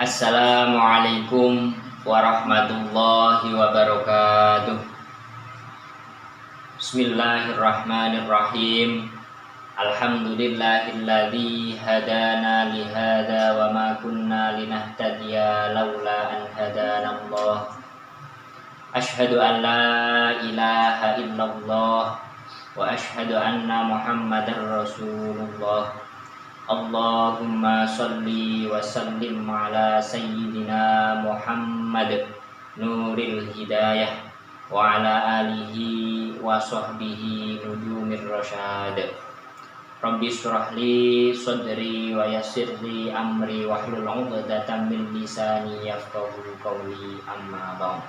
Assalamualaikum warahmatullahi wabarakatuh. Bismillahirrahmanirrahim. Alhamdulillahilladzi hadana li hadza wa ma kunna linahtadiya laula an hadanallah. Asyhadu an la ilaha illallah wa asyhadu anna Muhammadar Rasulullah. Allahumma salli wa sallim ala sayyidina Muhammad nuril hidayah wa ala alihi wa sahbihi nujumir rasyad. Rabbi shrah li sadri wa yassir li amri wahlul 'uqdatam min lisani yafqahu qawli, amma ba'd.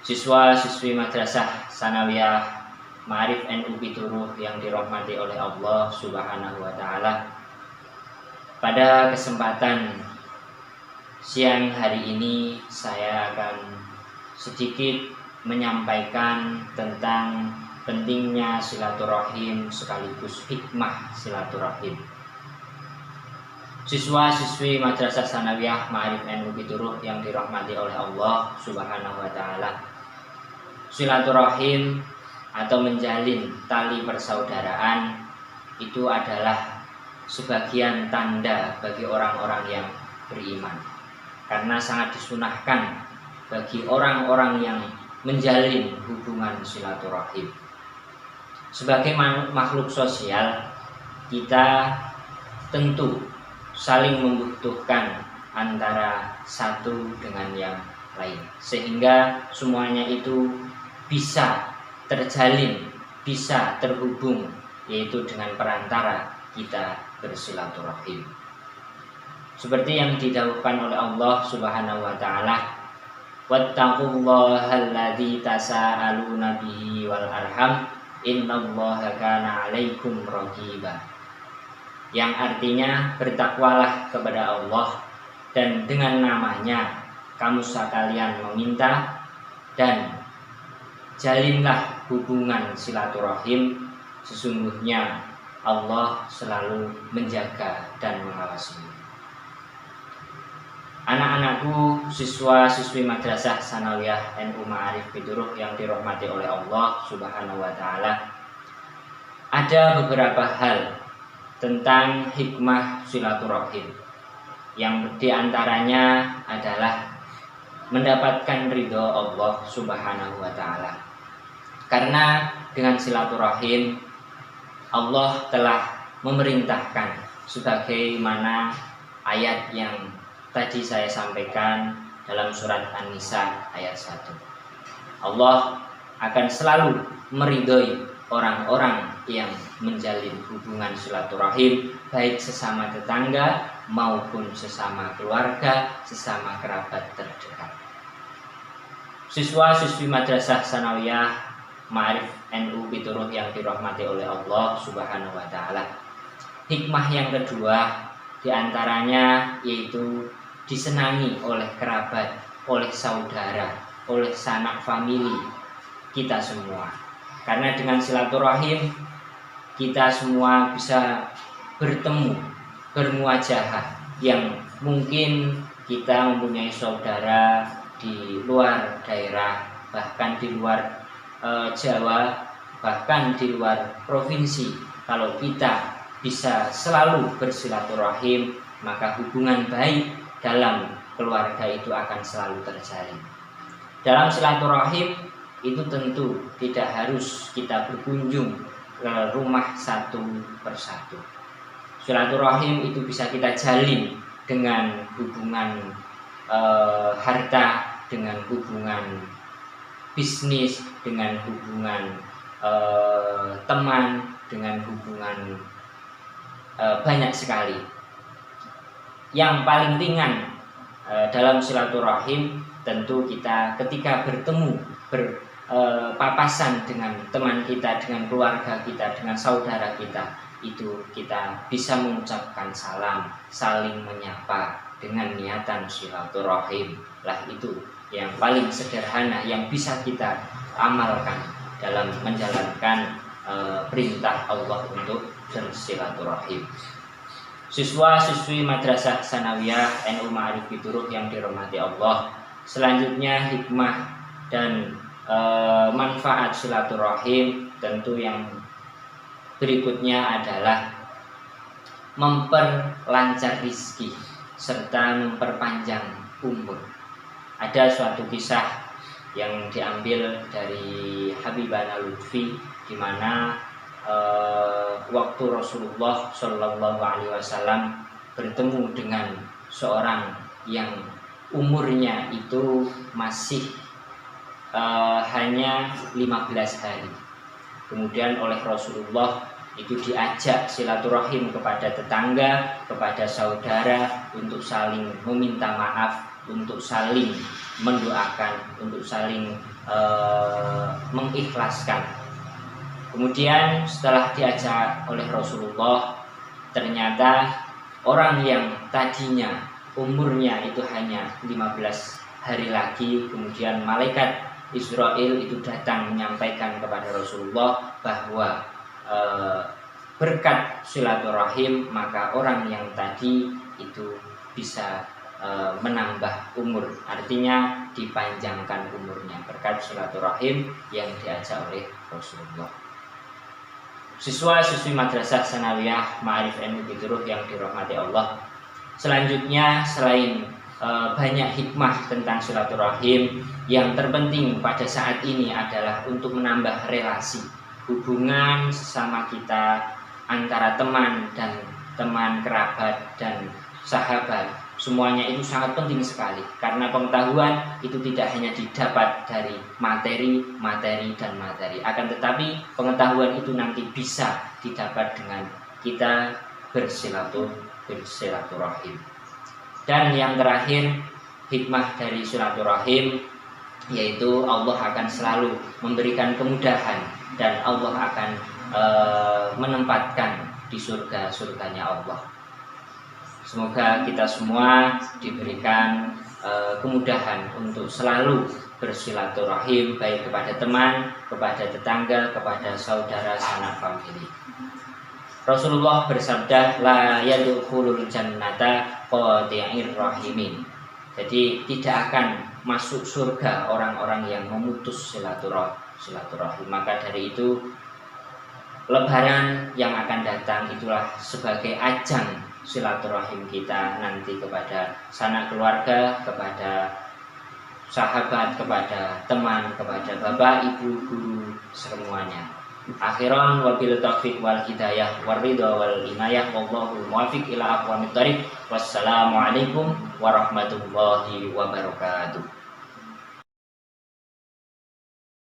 Siswa-siswi Madrasah Sanawiyah Ma'arif NU Pituruh yang dirahmati oleh Allah Subhanahu wa Ta'ala, pada kesempatan siang hari ini saya akan sedikit menyampaikan tentang pentingnya silaturahim sekaligus hikmah silaturahim. Siswa-siswi Madrasah Sanawiyah Ma'arif NU Pituruh yang dirahmati oleh Allah Subhanahu wa Ta'ala, silaturahim atau menjalin tali persaudaraan itu adalah sebagian tanda bagi orang-orang yang beriman, karena sangat disunahkan bagi orang-orang yang menjalin hubungan silaturahim. Sebagai makhluk sosial, kita tentu saling membutuhkan antara satu dengan yang lain, sehingga semuanya itu bisa terjalin, bisa terhubung, yaitu dengan perantara kita bersilaturahim. Seperti yang didhawuhkan oleh Allah Subhanahu wa Ta'ala, wattaqullahal tasaaluna bihi wal arham innallaha kana 'alaikum raqiba. Yang artinya, bertakwalah kepada Allah dan dengan namanya kamu sekalian meminta, dan jalinlah hubungan silaturahim, sesungguhnya Allah selalu menjaga dan mengawasi. Anak-anakku, siswa-siswi Madrasah Sanawiyah NU Ma'arif Pituruh yang dirahmati oleh Allah Subhanahu wa Ta'ala, ada beberapa hal tentang hikmah silaturahim, yang diantaranya adalah mendapatkan ridho Allah Subhanahu wa Ta'ala. Karena dengan silaturahim Allah telah memerintahkan, sebagaimana ayat yang tadi saya sampaikan dalam surat An-Nisa ayat 1. Allah akan selalu meridhoi orang-orang yang menjalin hubungan silaturahim, baik sesama tetangga maupun sesama keluarga, sesama kerabat terdekat. Siswa-siswi Madrasah Sanawiyah Ma'arif NU Pituruh yang dirahmati oleh Allah Subhanahu wa Ta'ala, hikmah yang kedua diantaranya yaitu disenangi oleh kerabat, oleh saudara, oleh sanak famili kita semua. Karena dengan silaturahim kita semua bisa bertemu, bermuajahah, yang mungkin kita mempunyai saudara di luar daerah, bahkan di luar Jawa, bahkan di luar provinsi. Kalau kita bisa selalu bersilaturahim, maka hubungan baik dalam keluarga itu akan selalu terjalin. Dalam silaturahim itu tentu tidak harus kita berkunjung ke rumah satu persatu. Silaturahim itu bisa kita jalin dengan hubungan harta, dengan hubungan bisnis, dengan hubungan teman, dengan hubungan banyak sekali. Yang paling ringan dalam silaturahim tentu kita ketika bertemu, berpapasan dengan teman kita, dengan keluarga kita, dengan saudara kita, itu kita bisa mengucapkan salam, saling menyapa dengan niatan silaturahim. Lah itu yang paling sederhana yang bisa kita amalkan dalam menjalankan perintah Allah untuk bersilaturahim. Siswa-siswi Madrasah Sanawiyah NU Ma'arif Bituruh yang dirahmati Allah, selanjutnya hikmah dan manfaat silaturahim tentu yang berikutnya adalah memperlancar rizki serta memperpanjang umur. Ada suatu kisah yang diambil dari Habibana Lutfi, di mana waktu Rasulullah Shallallahu Alaihi Wasallam bertemu dengan seorang yang umurnya itu masih hanya 15 hari. Kemudian oleh Rasulullah itu diajak silaturahim kepada tetangga, kepada saudara, untuk saling meminta maaf, untuk saling mendoakan, untuk saling mengikhlaskan. Kemudian setelah diajak oleh Rasulullah, ternyata orang yang tadinya umurnya itu hanya 15 hari lagi, kemudian malaikat Israel itu datang menyampaikan kepada Rasulullah bahwa berkat silaturahim maka orang yang tadi itu bisa menambah umur, artinya dipanjangkan umurnya berkat silaturahim yang diajak oleh Rasulullah. Siswa-siswi Madrasah Sanawiyah Ma'arif NU Bituruh yang dirahmati Allah, selanjutnya selain banyak hikmah tentang silaturahim, yang terpenting pada saat ini adalah untuk menambah relasi hubungan sesama kita antara teman dan teman, kerabat dan sahabat. Semuanya itu sangat penting sekali, karena pengetahuan itu tidak hanya didapat dari materi, dan materi, akan tetapi pengetahuan itu nanti bisa didapat dengan kita bersilaturahim. Dan yang terakhir, hikmah dari silaturahim yaitu Allah akan selalu memberikan kemudahan dan Allah akan menempatkan di surganya Allah. Semoga kita semua diberikan kemudahan untuk selalu bersilaturahim, baik kepada teman, kepada tetangga, kepada saudara sanak famili. Rasulullah bersabda, la yadkhulul jannata qati'ir rahimin. Jadi tidak akan masuk surga orang-orang yang memutus silaturahim. Maka dari itu Lebaran yang akan datang itulah sebagai ajang silaturahim kita nanti kepada sanak keluarga, kepada sahabat, kepada teman, kepada bapak, ibu, guru, semuanya. Akhiran wabil taufiq wal hidayah waridha wal inayah wallahul muwaffiq ila aqwamit thoriq. Wassalamualaikum warahmatullahi wabarakatuh.